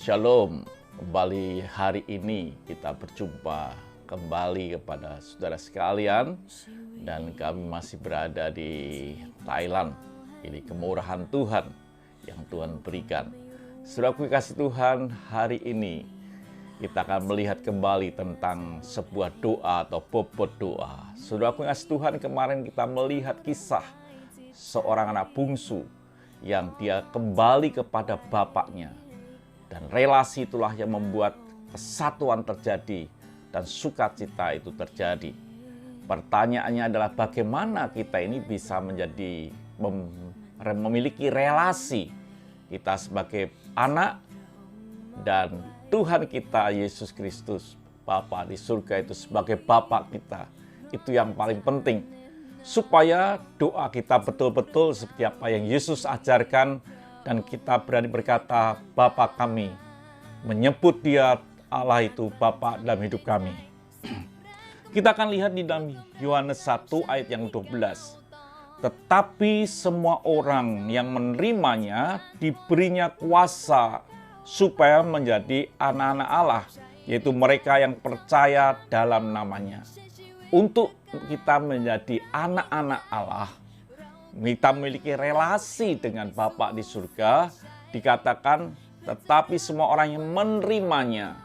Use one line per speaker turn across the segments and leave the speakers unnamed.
Shalom, kembali hari ini kita berjumpa kembali kepada saudara sekalian dan kami masih berada di Thailand. Ini kemurahan Tuhan yang Tuhan berikan. Saudaraku kasih Tuhan, hari ini kita akan melihat kembali tentang sebuah doa atau bobot doa. Saudaraku kasih Tuhan, kemarin kita melihat kisah seorang anak bungsu yang dia kembali kepada bapaknya. Dan relasi itulah yang membuat kesatuan terjadi dan sukacita itu terjadi. Pertanyaannya adalah bagaimana kita ini bisa memiliki relasi kita sebagai anak dan Tuhan kita Yesus Kristus, Bapa di surga itu sebagai Bapa kita. Itu yang paling penting. Supaya doa kita betul-betul seperti apa yang Yesus ajarkan dan kita berani berkata, Bapa kami, menyebut dia Allah itu Bapa dalam hidup kami. Kita akan lihat di dalam Yohanes 1 ayat yang 12. Tetapi semua orang yang menerimanya diberinya kuasa supaya menjadi anak-anak Allah, yaitu mereka yang percaya dalam namanya. Untuk kita menjadi anak-anak Allah, kita memiliki relasi dengan Bapa di surga, dikatakan tetapi semua orang yang menerimanya.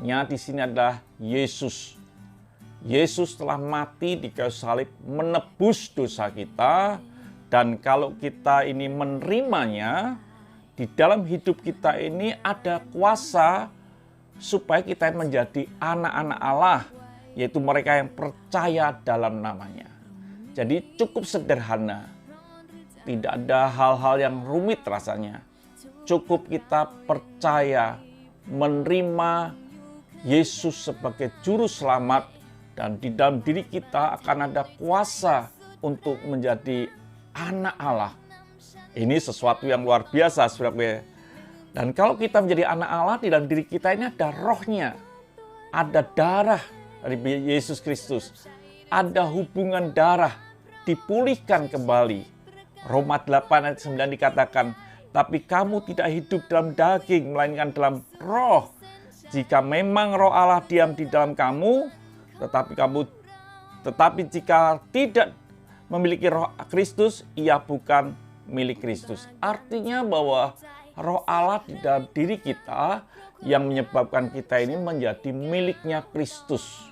Di sini adalah Yesus. Yesus telah mati di kayu salib menebus dosa kita, dan kalau kita ini menerimanya, di dalam hidup kita ini ada kuasa supaya kita menjadi anak-anak Allah, yaitu mereka yang percaya dalam namanya. Jadi cukup sederhana, tidak ada hal-hal yang rumit rasanya. Cukup kita percaya, menerima Yesus sebagai juru selamat, dan di dalam diri kita akan ada kuasa untuk menjadi anak Allah. Ini sesuatu yang luar biasa, saudara. Dan kalau kita menjadi anak Allah, di dalam diri kita ini ada rohnya, ada darah dari Yesus Kristus. Ada hubungan darah, dipulihkan kembali. Roma 8 ayat 9 dikatakan, tapi kamu tidak hidup dalam daging, melainkan dalam roh. Jika memang roh Allah diam di dalam kamu, tetapi jika tidak memiliki roh Kristus, ia bukan milik Kristus. Artinya bahwa roh Allah di dalam diri kita yang menyebabkan kita ini menjadi miliknya Kristus.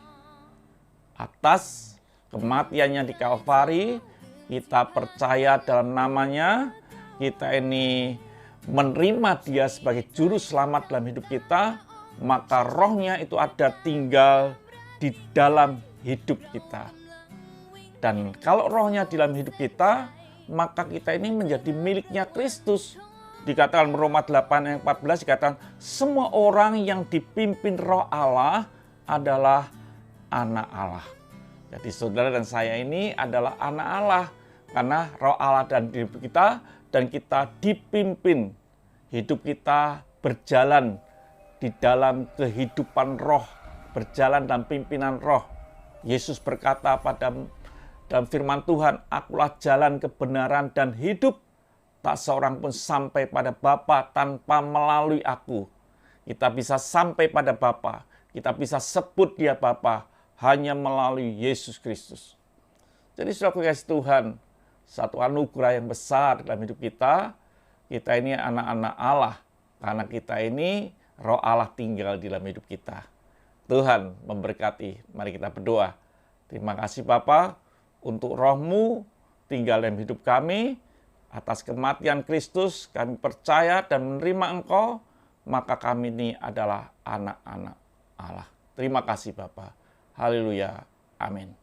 Atas kematiannya di Kalvari, kita percaya dalam namanya, kita ini menerima dia sebagai juru selamat dalam hidup kita, maka rohnya itu ada tinggal di dalam hidup kita. Dan kalau rohnya di dalam hidup kita, maka kita ini menjadi miliknya Kristus. Dikatakan Roma 8 ayat 14, dikatakan semua orang yang dipimpin roh Allah adalah anak Allah. Jadi saudara dan saya ini adalah anak Allah karena roh Allah dan hidup kita, dan kita dipimpin. Hidup kita berjalan di dalam kehidupan roh, berjalan dalam pimpinan roh. Yesus berkata dalam firman Tuhan, akulah jalan kebenaran dan hidup. Tak seorang pun sampai pada Bapa tanpa melalui aku. Kita bisa sampai pada Bapa, kita bisa sebut dia Bapa, hanya melalui Yesus Kristus. Jadi saudara kasih Tuhan, satu anugerah yang besar dalam hidup kita. Kita ini anak-anak Allah, karena kita ini roh Allah tinggal di dalam hidup kita. Tuhan memberkati. Mari kita berdoa. Terima kasih Bapa untuk roh-Mu tinggal dalam hidup kami. Atas kematian Kristus kami percaya dan menerima Engkau, maka kami ini adalah anak-anak Allah. Terima kasih Bapa. Haleluya. Amin.